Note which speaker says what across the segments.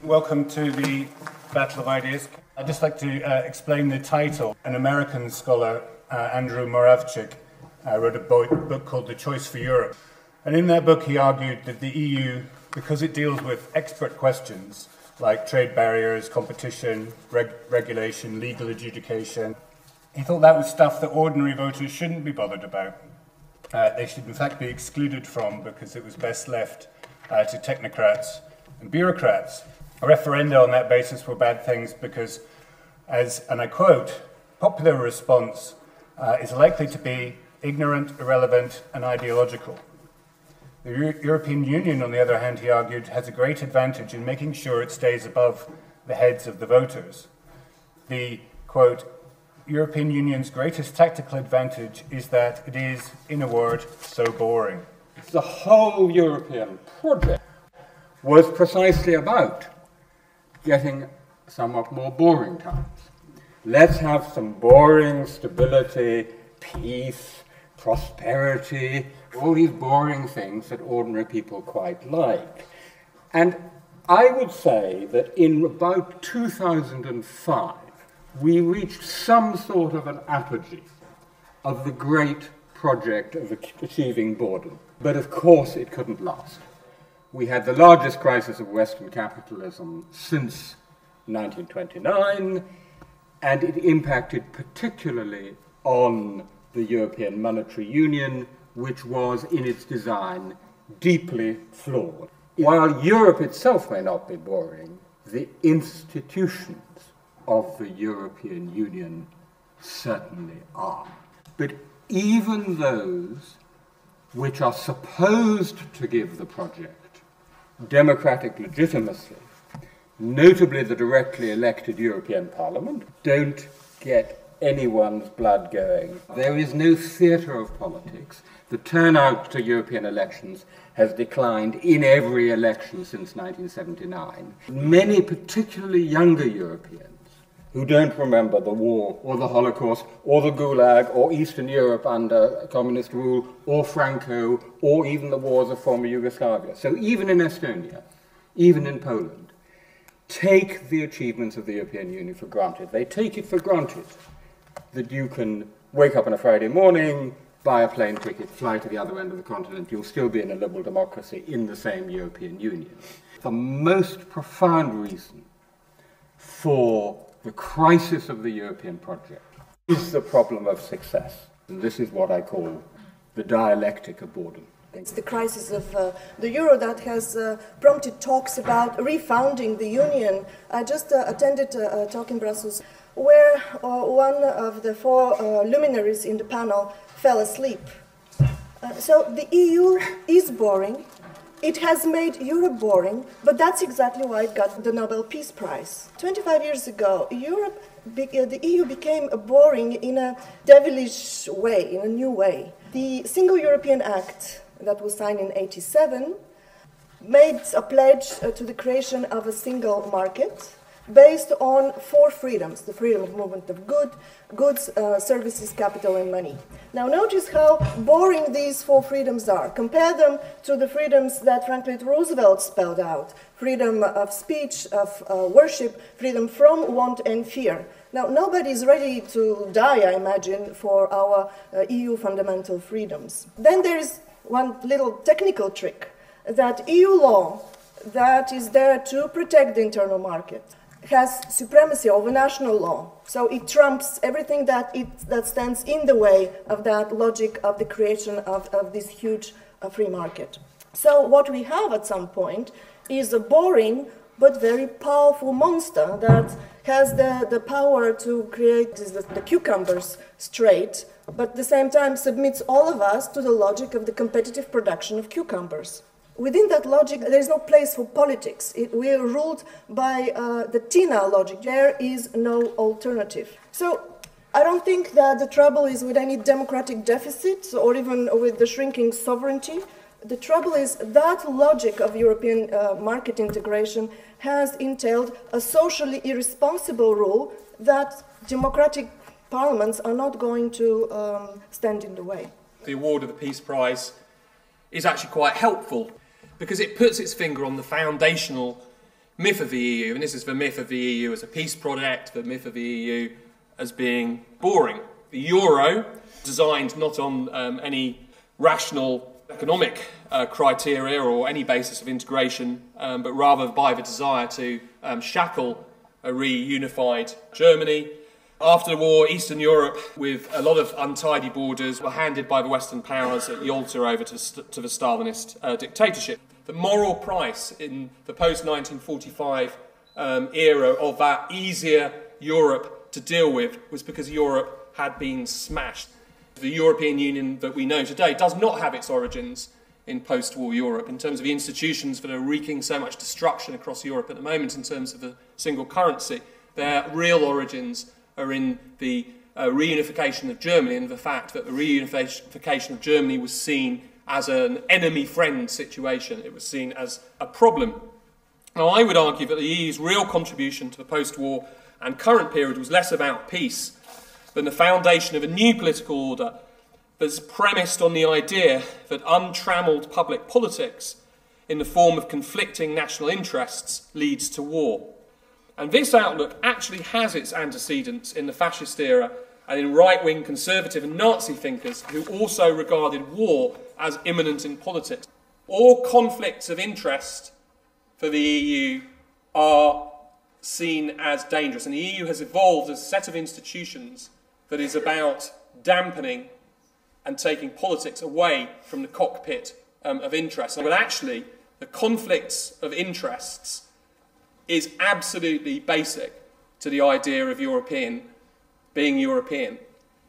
Speaker 1: Welcome to the Battle of Ideas. I'd just like to explain the title. An American scholar, Andrew Moravchik, wrote a book called The Choice for Europe. And in that book he argued that the EU, because it deals with expert questions like trade barriers, competition, regulation, legal adjudication, he thought that was stuff that ordinary voters shouldn't be bothered about. They should in fact be excluded from because it was best left to technocrats and bureaucrats. A referenda on that basis were bad things because, and I quote, popular response is likely to be ignorant, irrelevant, and ideological. The European Union, on the other hand, he argued, has a great advantage in making sure it stays above the heads of the voters. The, quote, European Union's greatest tactical advantage is that it is, in a word, so boring.
Speaker 2: The whole European project was precisely about getting somewhat more boring times. Let's have some boring stability, peace, prosperity, all these boring things that ordinary people quite like. And I would say that in about 2005, we reached some sort of an apogee of the great project of achieving boredom. But of course it couldn't last. We had the largest crisis of Western capitalism since 1929, and it impacted particularly on the European Monetary Union, which was, in its design, deeply flawed. While Europe itself may not be boring, the institutions of the European Union certainly are. But even those which are supposed to give the project democratic legitimacy, notably the directly elected European Parliament, don't get anyone's blood going. There is no theatre of politics. The turnout to European elections has declined in every election since 1979. Many, particularly younger Europeans, who don't remember the war or the Holocaust or the Gulag or Eastern Europe under communist rule or Franco or even the wars of former Yugoslavia. So even in Estonia, even in Poland, take the achievements of the European Union for granted. They take it for granted that you can wake up on a Friday morning, buy a plane ticket, fly to the other end of the continent, you'll still be in a liberal democracy in the same European Union. The most profound reason for the crisis of the European project is the problem of success. And this is what I call the dialectic of boredom.
Speaker 3: It's the crisis of the euro that has prompted talks about refounding the union. I just attended a talk in Brussels where one of the four luminaries in the panel fell asleep. So the EU is boring. It has made Europe boring, but that's exactly why it got the Nobel Peace Prize. 25 years ago, the EU became boring in a devilish way, in a new way. The Single European Act that was signed in 1987 made a pledge to the creation of a single market based on four freedoms: the freedom of movement of goods, services, capital, and money. Now notice how boring these four freedoms are. Compare them to the freedoms that Franklin Roosevelt spelled out: freedom of speech, of worship, freedom from want and fear. Now nobody is ready to die, I imagine, for our EU fundamental freedoms. Then there is one little technical trick, that EU law that is there to protect the internal market has supremacy over national law. So it trumps everything that stands in the way of that logic of the creation of this huge free market. So what we have at some point is a boring but very powerful monster that has the power to create the cucumbers straight, but at the same time submits all of us to the logic of the competitive production of cucumbers. Within that logic, there is no place for politics. We are ruled by the TINA logic. There is no alternative. So I don't think that the trouble is with any democratic deficit or even with the shrinking sovereignty. The trouble is that logic of European market integration has entailed a socially irresponsible rule that democratic parliaments are not going to stand in the way.
Speaker 4: The award of the Peace Prize is actually quite helpful because it puts its finger on the foundational myth of the EU, and this is the myth of the EU as a peace project, the myth of the EU as being boring. The euro, designed not on any rational economic criteria or any basis of integration, but rather by the desire to shackle a reunified Germany. After the war, Eastern Europe, with a lot of untidy borders, were handed by the Western powers at the altar over to the Stalinist dictatorship. The moral price in the post-1945 era of that easier Europe to deal with was because Europe had been smashed. The European Union that we know today does not have its origins in post-war Europe in terms of the institutions that are wreaking so much destruction across Europe at the moment in terms of the single currency. Their real origins are in the reunification of Germany and the fact that the reunification of Germany was seen as an enemy-friend situation. It was seen as a problem. Now, I would argue that the EU's real contribution to the post-war and current period was less about peace than the foundation of a new political order that's premised on the idea that untrammelled public politics in the form of conflicting national interests leads to war. And this outlook actually has its antecedents in the fascist era and in right-wing conservative and Nazi thinkers who also regarded war as immanent in politics. All conflicts of interest for the EU are seen as dangerous, and the EU has evolved as a set of institutions that is about dampening and taking politics away from the cockpit of interest. But actually, the conflicts of interests is absolutely basic to the idea of being European.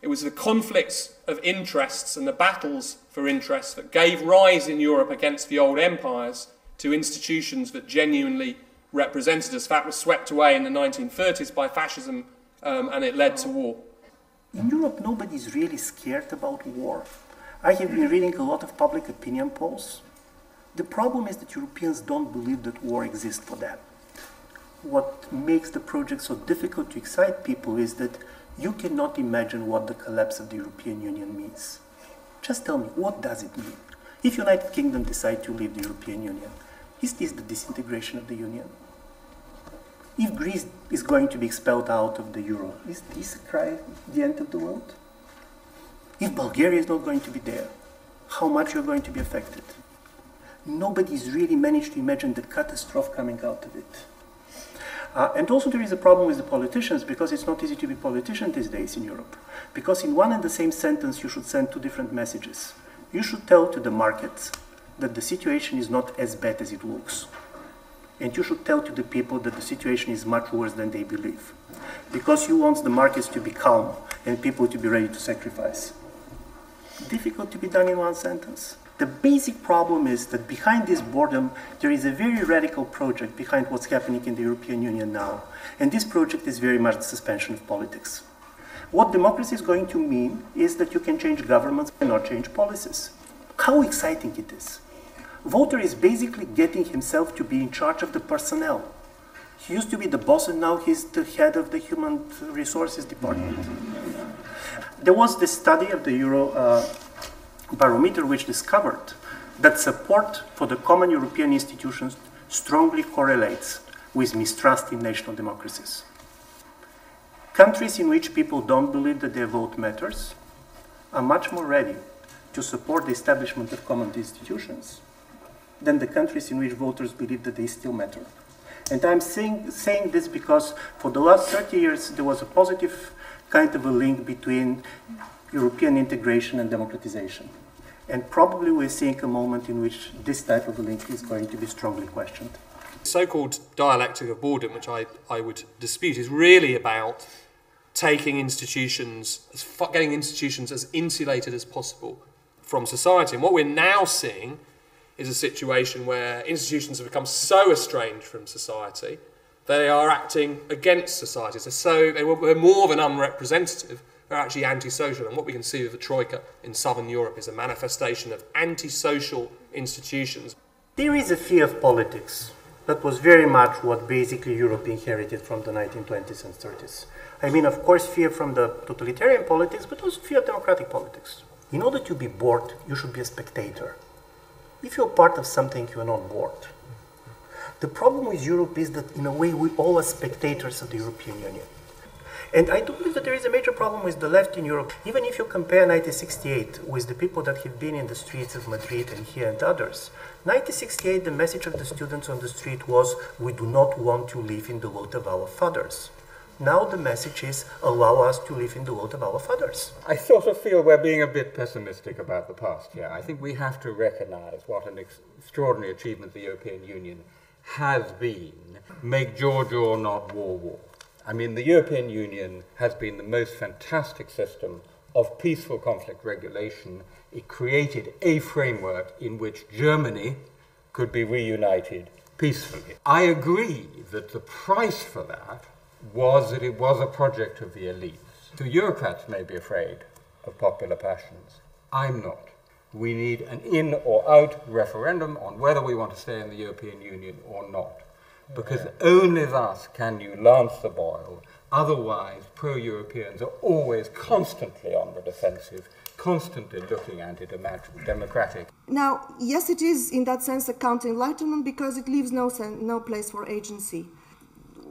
Speaker 4: It was the conflicts of interests and the battles for interests that gave rise in Europe against the old empires to institutions that genuinely represented us. That was swept away in the 1930s by fascism, and it led to war.
Speaker 5: In Europe, nobody's really scared about war. I have been reading a lot of public opinion polls. The problem is that Europeans don't believe that war exists for them. What makes the project so difficult to excite people is that you cannot imagine what the collapse of the European Union means. Just tell me, what does it mean? If the United Kingdom decides to leave the European Union, is this the disintegration of the Union? If Greece is going to be expelled out of the euro, is this the end of the world? If Bulgaria is not going to be there, how much you're going to be affected? Nobody's really managed to imagine the catastrophe coming out of it. And also there is a problem with the politicians, because it's not easy to be a politician these days in Europe. Because in one and the same sentence you should send two different messages. You should tell to the markets that the situation is not as bad as it looks. And you should tell to the people that the situation is much worse than they believe. Because you want the markets to be calm and people to be ready to sacrifice. Difficult to be done in one sentence. The basic problem is that behind this boredom, there is a very radical project behind what's happening in the European Union now. And this project is very much the suspension of politics. What democracy is going to mean is that you can change governments and not change policies. How exciting it is. Voter is basically getting himself to be in charge of the personnel. He used to be the boss and now he's the head of the human resources department. There was this study of the Euro barometer which discovered that support for the common European institutions strongly correlates with mistrust in national democracies. Countries in which people don't believe that their vote matters are much more ready to support the establishment of common institutions than the countries in which voters believe that they still matter. And I'm saying this because for the last 30 years there was a positive kind of a link between European integration and democratization. And probably we're seeing a moment in which this type of a link is going to be strongly questioned.
Speaker 4: The so-called dialectic of boredom, which I would dispute, is really about taking institutions, getting institutions as insulated as possible from society. And what we're now seeing is a situation where institutions have become so estranged from society, they are acting against society. So they're more than unrepresentative, they're actually antisocial. And what we can see with the Troika in southern Europe is a manifestation of antisocial institutions.
Speaker 5: There is a fear of politics. That was very much what basically Europe inherited from the 1920s and 30s. I mean, of course, fear from the totalitarian politics, but also fear of democratic politics. In order to be bored, you should be a spectator. If you're part of something, you're not bored. The problem with Europe is that, in a way, we all are spectators of the European Union. And I do believe that there is a major problem with the left in Europe. Even if you compare 1968 with the people that have been in the streets of Madrid and here and others, 1968, the message of the students on the street was, we do not want to live in the world of our fathers. Now the message is, allow us to live in the world of our fathers.
Speaker 2: I sort of feel we're being a bit pessimistic about the past here. I think we have to recognize what an extraordinary achievement the European Union has been. Make Georgia not war. I mean, the European Union has been the most fantastic system of peaceful conflict regulation. It created a framework in which Germany could be reunited peacefully. I agree that the price for that was that it was a project of the elites. The bureaucrats may be afraid of popular passions. I'm not. We need an in or out referendum on whether we want to stay in the European Union or not. Because only thus can you lance the boil. Otherwise, pro-Europeans are always constantly on the defensive, constantly looking anti-democratic.
Speaker 3: Now, yes, it is in that sense a counter-enlightenment because it leaves no place for agency.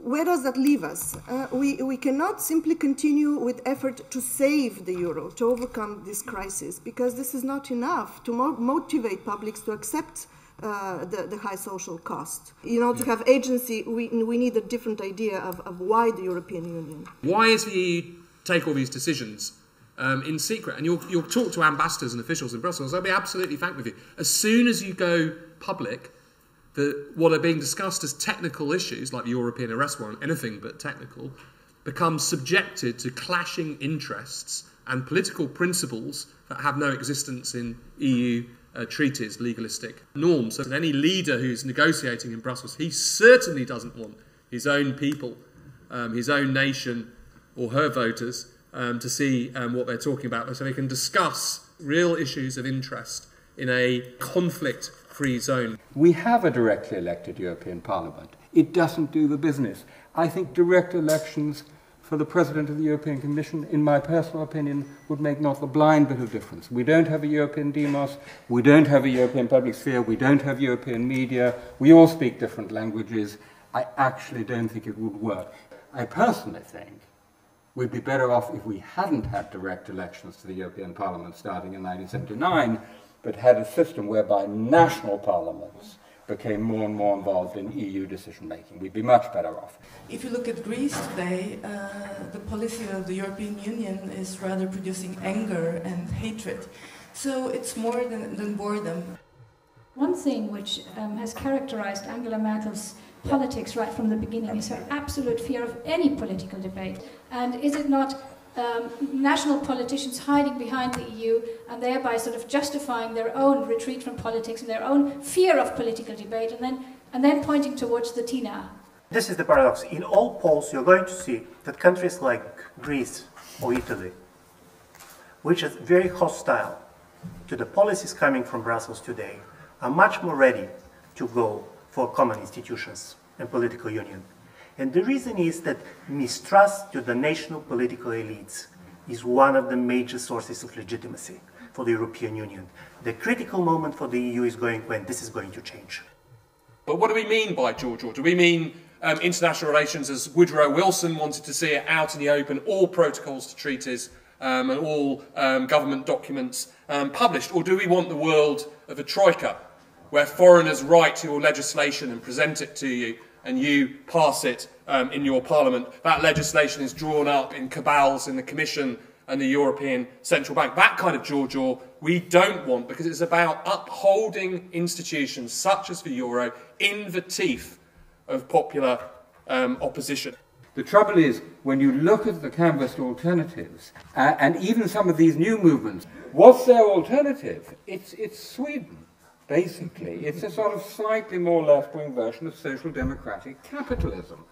Speaker 3: Where does that leave us? We cannot simply continue with effort to save the euro, to overcome this crisis, because this is not enough to motivate publics to accept the high social cost. You know, to have agency, we need a different idea of why the European Union.
Speaker 4: Why is the EU take all these decisions in secret? And you'll talk to ambassadors and officials in Brussels, they'll be absolutely frank with you. As soon as you go public, what are being discussed as technical issues, like the European arrest warrant, anything but technical, become subjected to clashing interests and political principles that have no existence in EU treaties, legalistic norms. So any leader who's negotiating in Brussels, he certainly doesn't want his own people, his own nation or her voters to see what they're talking about, so they can discuss real issues of interest in a conflict-free zone.
Speaker 2: We have a directly elected European Parliament. It doesn't do the business. I think direct elections for the President of the European Commission, in my personal opinion, would make not the blind bit of difference. We don't have a European demos, we don't have a European public sphere, we don't have European media, we all speak different languages. I actually don't think it would work. I personally think we'd be better off if we hadn't had direct elections to the European Parliament starting in 1979, but had a system whereby national parliaments became more and more involved in EU decision-making. We'd be much better off.
Speaker 6: If you look at Greece today, the policy of the European Union is rather producing anger and hatred. So it's more than boredom.
Speaker 7: One thing which has characterized Angela Merkel's politics right from the beginning is her absolute fear of any political debate. And is it not national politicians hiding behind the EU and thereby sort of justifying their own retreat from politics and their own fear of political debate and then pointing towards the TINA?
Speaker 5: This is the paradox. In all polls, you're going to see that countries like Greece or Italy, which is very hostile to the policies coming from Brussels today, are much more ready to go for common institutions and political union. And the reason is that mistrust to the national political elites is one of the major sources of legitimacy for the European Union. The critical moment for the EU is going when this is going to change.
Speaker 4: But what do we mean by Georgia? Do we mean international relations as Woodrow Wilson wanted to see it out in the open, all protocols to treaties and all government documents published? Or do we want the world of a troika, where foreigners write your legislation and present it to you, and you pass it in your parliament? That legislation is drawn up in cabals in the Commission and the European Central Bank. That kind of Georgia we don't want, because it's about upholding institutions such as the euro in the teeth of popular opposition.
Speaker 2: The trouble is, when you look at the canvassed alternatives, and even some of these new movements, what's their alternative? It's Sweden. Basically, it's a sort of slightly more left-wing version of social democratic capitalism.